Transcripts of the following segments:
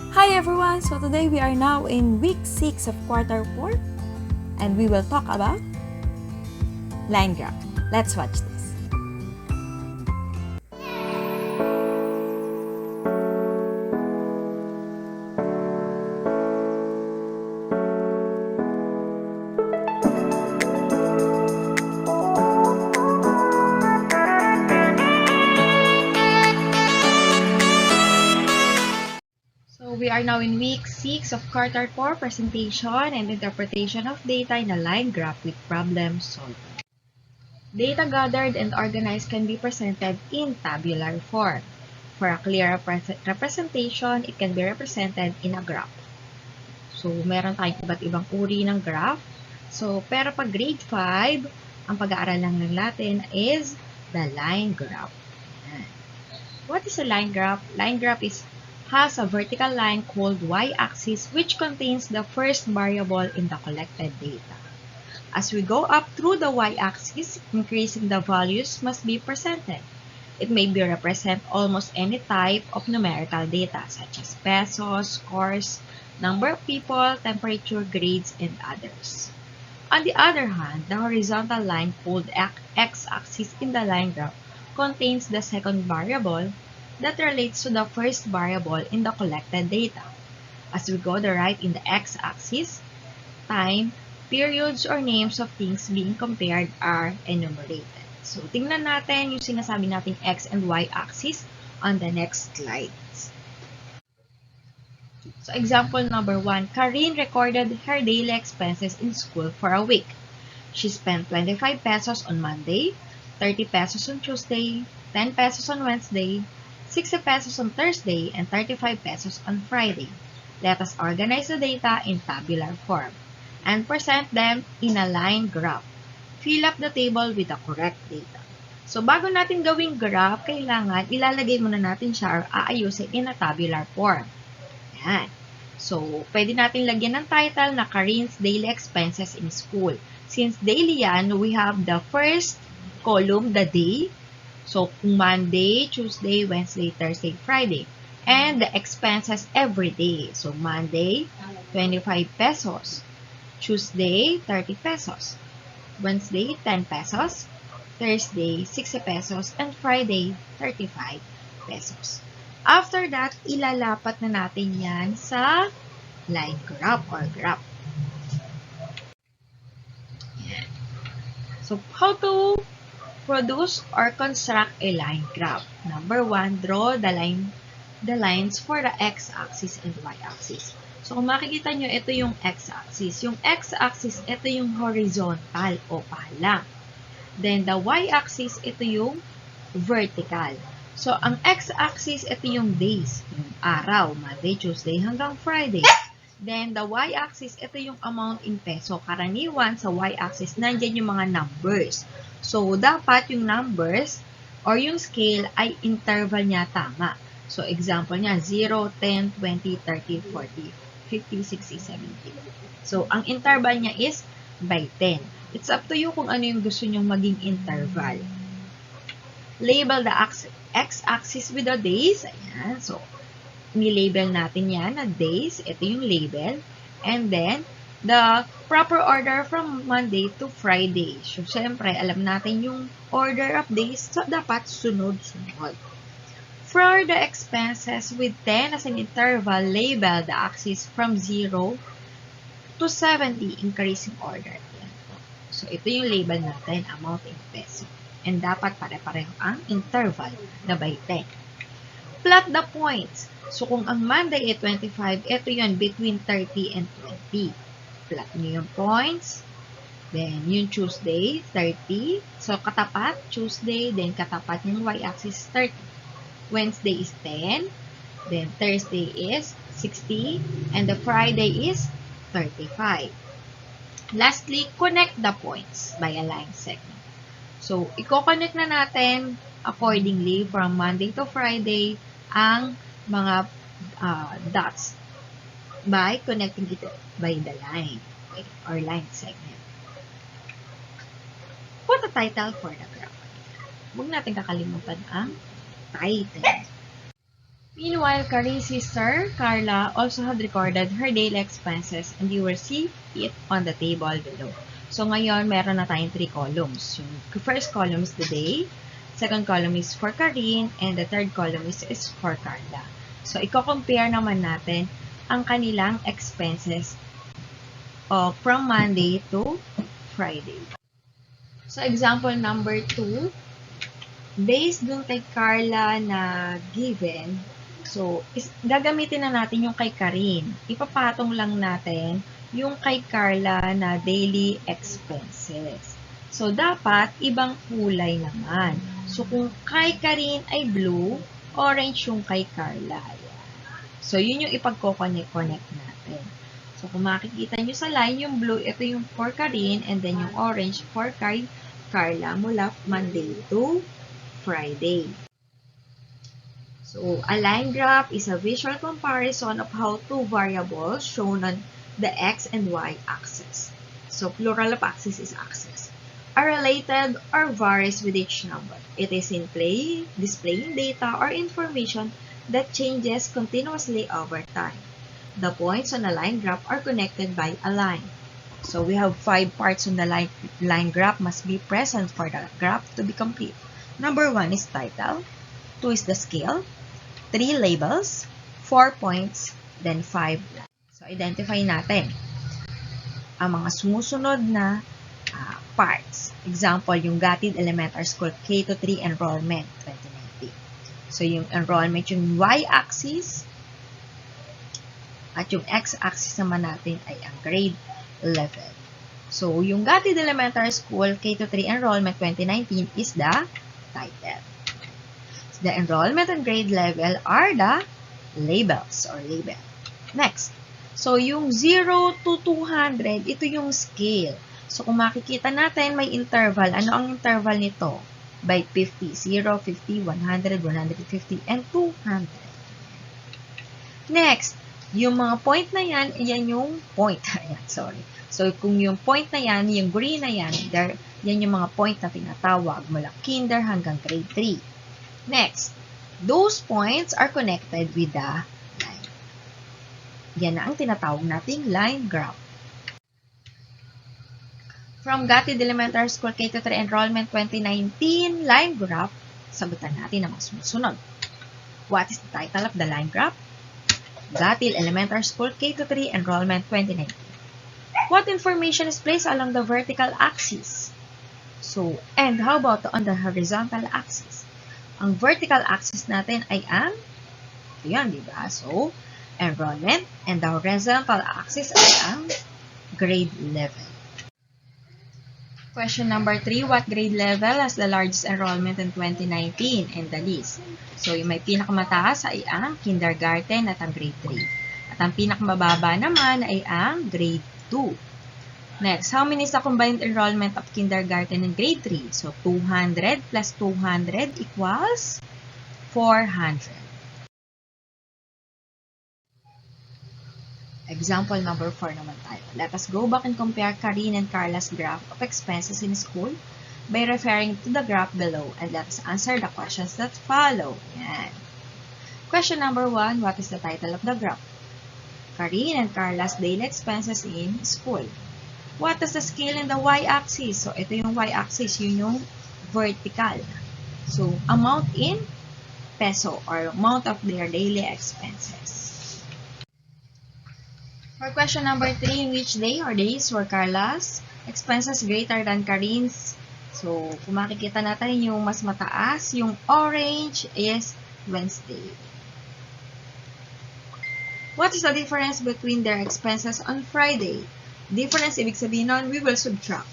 Hi everyone! So today we are now in week 6 of quarter 4 and we will talk about line graph. Let's watch this. So we are now in week 6 of quarter 4 presentation and interpretation of data in a line graph with problem solving. Data gathered and organized can be presented in tabular form. For a clear representation, it can be represented in a graph. So, meron tayong iba't ibang uri ng graph. So, pero pag grade 5, ang pag-aaral lang ng natin is the line graph. What is a line graph? Line graph has a vertical line called y-axis which contains the first variable in the collected data. As we go up through the y-axis, increasing the values must be presented. It may be represent almost any type of numerical data such as pesos, scores, number of people, temperature, grades, and others. On the other hand, the horizontal line called x-axis in the line graph contains the second variable that relates to the first variable in the collected data. As we go the right in the x-axis, time, periods, or names of things being compared are enumerated. So, tingnan natin yung sinasabi nating x and y axis on the next slides. So, example number 1, Karine recorded her daily expenses in school for a week. She spent 25 pesos on Monday, 30 pesos on Tuesday, 10 pesos on Wednesday, 60 pesos on Thursday, and 35 pesos on Friday. Let us organize the data in tabular form and present them in a line graph. Fill up the table with the correct data. So, bago natin gawing graph, kailangan ilalagay muna natin siya or aayusin in a tabular form. Yan. So, pwede natin lagyan ng title na Karine's Daily Expenses in School. Since daily yan, we have the first column, the day. So, kung Monday, Tuesday, Wednesday, Thursday, Friday. And the expenses every day. So, Monday, 25 pesos. Tuesday, 30 pesos. Wednesday, 10 pesos. Thursday, 60 pesos. And Friday, 35 pesos. After that, ilalapat na natin yan sa line graph or graph. Yan. So, how to produce or construct a line graph? Number 1, draw the lines for the x-axis and y-axis. So, kung makikita nyo, ito yung x-axis. Yung x-axis, ito yung horizontal o pala. Then, the y-axis, ito yung vertical. So, ang x-axis, ito yung days, yung araw, Monday, Tuesday, hanggang Friday. Then, the y-axis, ito yung amount in peso. Karaniwan sa y-axis, nandyan yung mga numbers. So, dapat yung numbers or yung scale ay interval niya tama. So, example niya, 0, 10, 20, 30, 40, 50, 60, 70. So, ang interval niya is by 10. It's up to you kung ano yung gusto nyong maging interval. Label the x-axis with the days. Ayan. So, nilabel natin yan na days. Ito yung label. And then, the proper order from Monday to Friday. So, syempre, alam natin yung order of days. So, dapat sunod-sunod. For the expenses with 10 as an interval, label the axis from 0 to 70 increasing order. So, ito yung label natin, amount in peso. And dapat pare-pareho ang interval na by 10. Plot the points. So, kung ang Monday ay 25, ito yun, between 30 and 20. Plot nyo yung points. Then, yung Tuesday, 30. So, katapat, Tuesday. Then, katapat yung y-axis, 30. Wednesday is 10. Then, Thursday is 60. And the Friday is 35. Lastly, connect the points by a line segment. So, i-connect na natin accordingly from Monday to Friday ang mga dots by connecting it by the line or line segment. Put a title for the graph. Huwag natin kakalimutan ang title. Meanwhile, Karin's sister, Carla, also had recorded her daily expenses and you will see it on the table below. So, ngayon, meron na tayong 3 columns. Yung first column is the day, second column is for Karin, and the third column is for Carla. So, i-compare naman natin ang kanilang expenses from Monday to Friday. So, example number 2, based dun kay Carla na given, so, gagamitin na natin yung kay Karin. Ipapatong lang natin yung kay Carla na daily expenses. So, dapat ibang kulay naman. So, kung kay Karin ay blue, orange yung kay Carla. Ayan. So, yun yung ipagko-connect natin. So, kung makikita nyo sa line, yung blue, ito yung for Karin, and then yung orange for kay Carla mula Monday to Friday. So, a line graph is a visual comparison of how two variables shown on the x and y axis. So, plural of axis is axis. Are related or varies with each number. It is displaying data or information that changes continuously over time. The points on a line graph are connected by a line. So, we have 5 parts on the line graph must be present for the graph to be complete. Number 1 is title, 2 is the scale, 3 labels, 4 points, then 5 lines. So, identify natin ang mga sumusunod na parts. Example, yung Gatid Elementary School K-3 Enrollment 2019. So, yung enrollment, yung y-axis, at yung x-axis naman natin ay ang grade level. So, yung Gatid Elementary School K-3 Enrollment 2019 is the title. So, the enrollment and grade level are the labels or label. Next. So, yung 0 to 200, ito yung scale. So, kung makikita natin, may interval. Ano ang interval nito? By 50. 0, 50, 100, 150, and 200. Next. Yung mga point na yan, yan yung point. Ayan, sorry. So, kung yung point na yan, yung green na yan, yan yung mga point na tinatawag mula kinder hanggang grade 3. Next, those points are connected with the line. Yan na ang tinatawag nating line graph. From Gatid Elementary School K-3 Enrollment 2019 line graph, sagutan natin ang mga sumusunod. What is the title of the line graph? Gatid Elementary School K-3 Enrollment 2019. What information is placed along the vertical axis? So, and how about on the horizontal axis? Ang vertical axis natin ay ang, ito yan, di ba? So, enrollment, and the horizontal axis ay ang grade level. Question number 3, what grade level has the largest enrollment in 2019 and the least? So, yung may pinakamataas ay ang kindergarten at ang grade 3. At ang pinakamababa naman ay ang grade 2. Next, how many is the combined enrollment of kindergarten and grade 3? So, 200 plus 200 equals 400. Example number 4 naman tayo. Let us go back and compare Karin and Carla's graph of expenses in school by referring to the graph below and let us answer the questions that follow. Yan. Question number 1, what is the title of the graph? Karin and Carla's daily expenses in school. What is the scale in the y-axis? So, ito yung y-axis, yun yung vertical. So, amount in peso or amount of their daily expenses. For question number 3, in which day or days were Carla's expenses greater than Karin's? So, kung makikita natin yung mas mataas, yung orange is Wednesday. What is the difference between their expenses on Friday? Difference, ibig sabihin nun, we will subtract.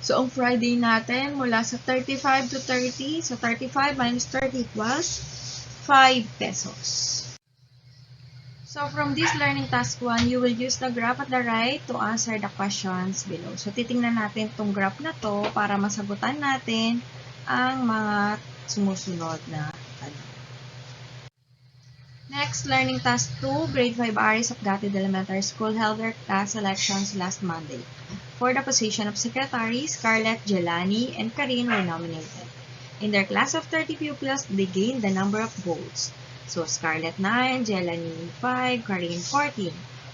So, ang Friday natin, mula sa 35 to 30, so 35 minus 30 equals 5 pesos. So, from this learning task 1, you will use the graph at the right to answer the questions below. So, titingnan natin itong graph na to para masagutan natin ang mga sumusunod na tanong. Next, learning task 2, grade 5 RAs of Gatid Elementary School held their class elections last Monday. For the position of secretaries, Scarlett, Jelani, and Karin were nominated. In their class of 30 pupils, they gained the number of votes. So, Scarlett 9, Jelani 5, Karin 14.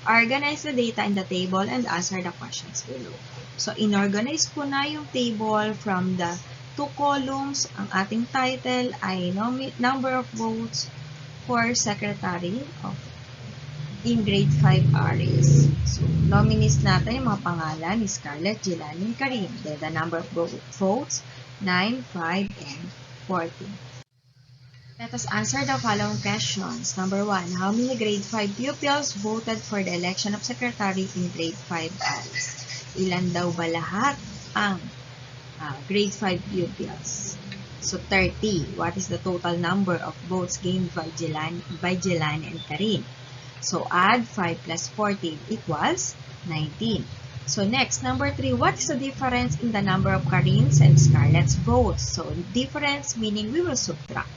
Organize the data in the table and answer the questions below. So, inorganize ko na yung table from the 2 columns. Ang ating title ay number of votes for Secretary of in grade 5 RS. So, nominees natin yung mga pangalan ni Scarlett, Jelani, and Karin. Then, the number of votes, 9, 5, and 14. Let us answer the following questions. Number 1. How many grade 5 pupils voted for the election of secretary in grade 5 RS? Ilan daw ba lahat ang grade 5 pupils? So, 30. What is the total number of votes gained by Jelani and Karin? So, add 5 plus 14 equals 19. So, next, number 3. What is the difference in the number of Karin's and Scarlett's votes? So, difference meaning we will subtract.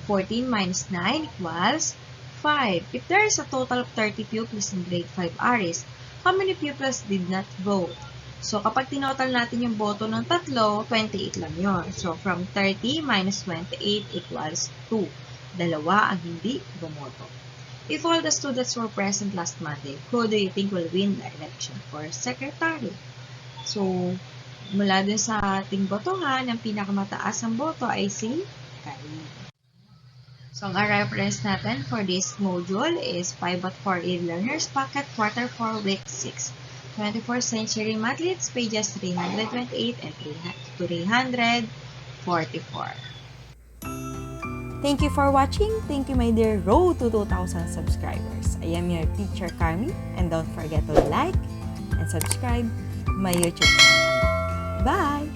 14 minus 9 equals 5. If there is a total of 30 pupils in grade 5 RS, how many pupils did not vote? So, kapag tinotal natin yung boto ng tatlo, 28 lang yun. So, from 30 minus 28 equals 2. Dalawa ang hindi bumoto. If all the students were present last Monday, who do you think will win the election for secretary? So, mula dun sa ating botohan, ang pinakamataas ang boto ay si Karin. So, ang reference natin for this module is 5/4 e-learners pocket quarter 4 week 6. 24th century mathletes pages 328 and 344. Thank you for watching. Thank you, my dear road to 2,000 subscribers. I am your teacher Carmi, and don't forget to like and subscribe my YouTube channel. Bye!